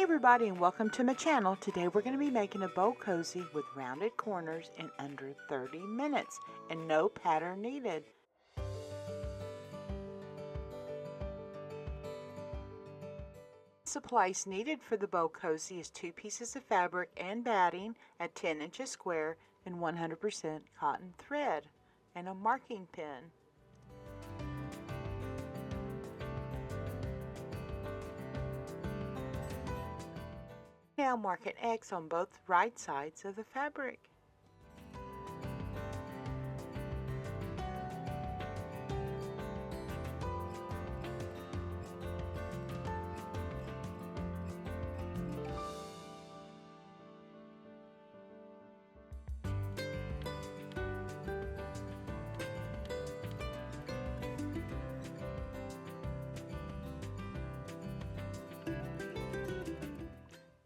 Hey everybody and welcome to my channel. Today we're going to be making a bow cozy with rounded corners in under 30 minutes and no pattern needed. Supplies needed for the bow cozy is 2 pieces of fabric and batting at 10 inches square and 100% cotton thread and a marking pen. Now mark an X on both right sides of the fabric.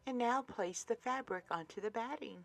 And now place the fabric onto the batting.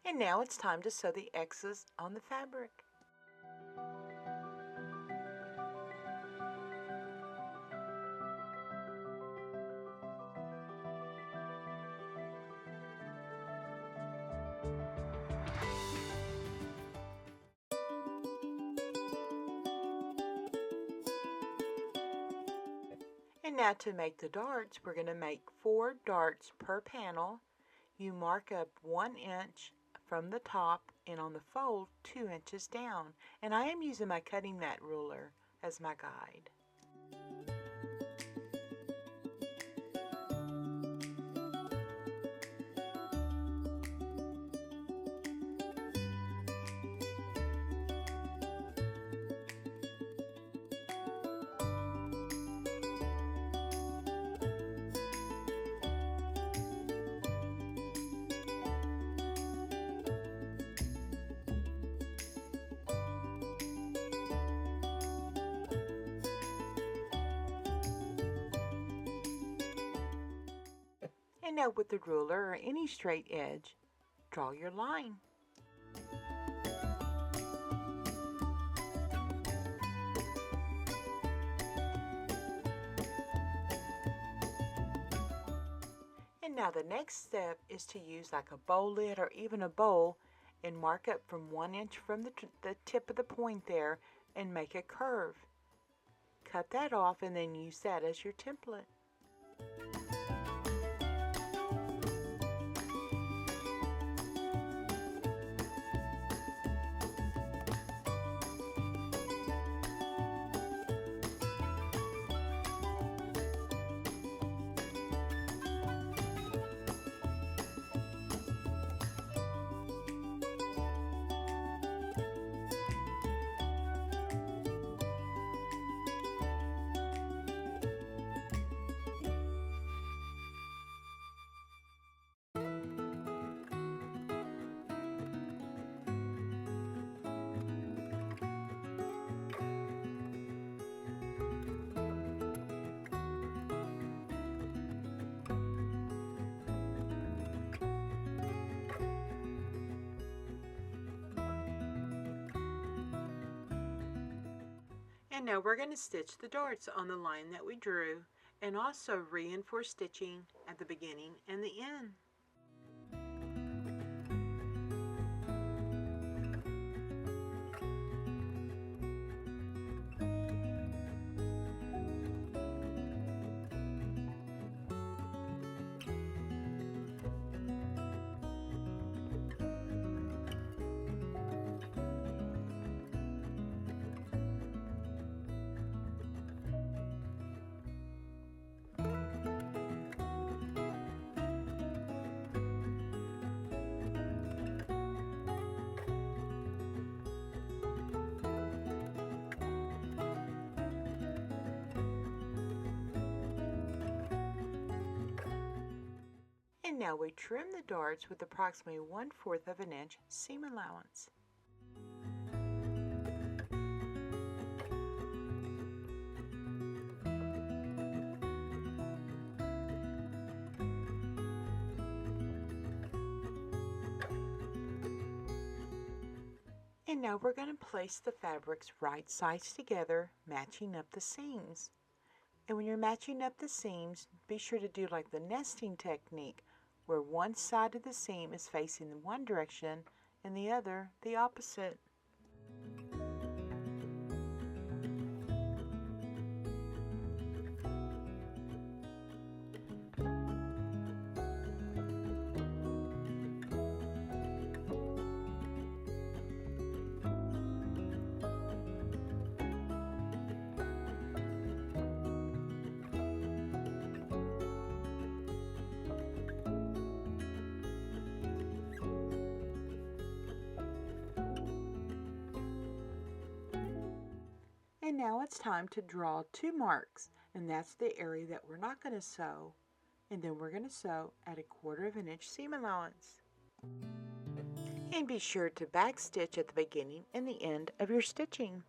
And now it's time to sew the X's on the fabric. And now to make the darts, we're going to make 4 darts per panel. You mark up 1 inch from the top and on the fold 2 inches down. And I am using my cutting mat ruler as my guide. And now with the ruler or any straight edge, draw your line. And now the next step is to use like a bow lid or even a bowl and mark up from 1 inch from the tip of the point there and make a curve. Cut that off and then use that as your template. And now we're going to stitch the darts on the line that we drew and also reinforce stitching at the beginning and the end. And now we trim the darts with approximately 1/4 of an inch seam allowance. And now we're going to place the fabrics right sides together, matching up the seams. And when you're matching up the seams, be sure to do like the nesting technique, where one side of the seam is facing in one direction and the other the opposite. And now it's time to draw 2 marks, and that's the area that we're not going to sew. And then we're going to sew at 1/4 of an inch seam allowance. And be sure to backstitch at the beginning and the end of your stitching.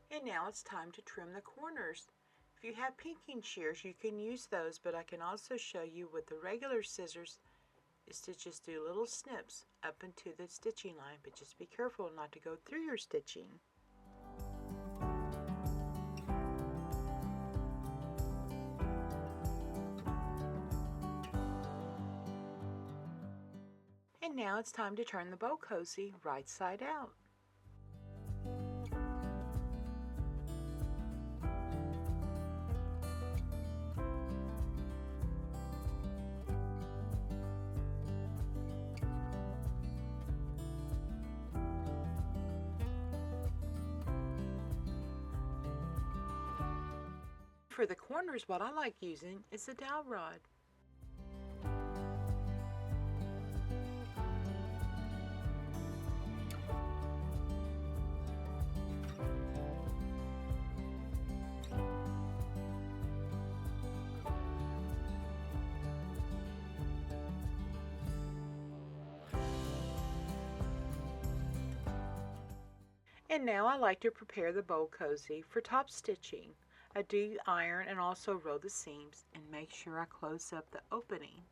And now it's time to trim the corners. If you have pinking shears, you can use those, but I can also show you with the regular scissors is to just do little snips up into the stitching line, but just be careful not to go through your stitching. And now it's time to turn the bow cozy right side out. For the corners, what I like using is a dowel rod. And now I like to prepare the bow cozy for top stitching. I do iron and also roll the seams and make sure I close up the opening.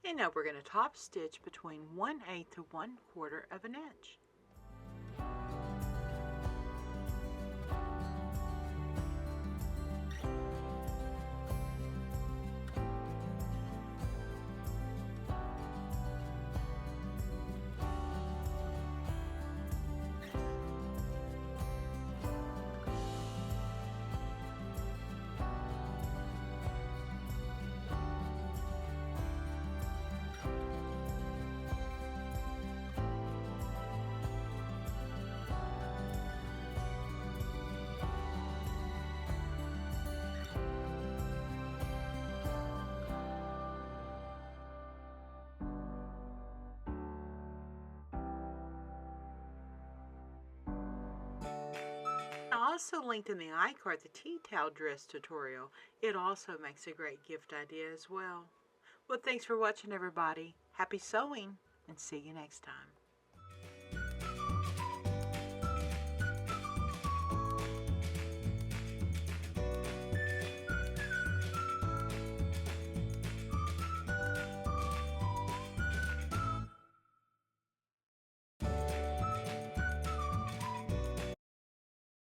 And now we're going to top stitch between 1/8 to 1/4 of an inch. I also linked in the iCard the tea towel dress tutorial. It also makes a great gift idea as well. Well, thanks for watching, everybody. Happy sewing! and see you next time.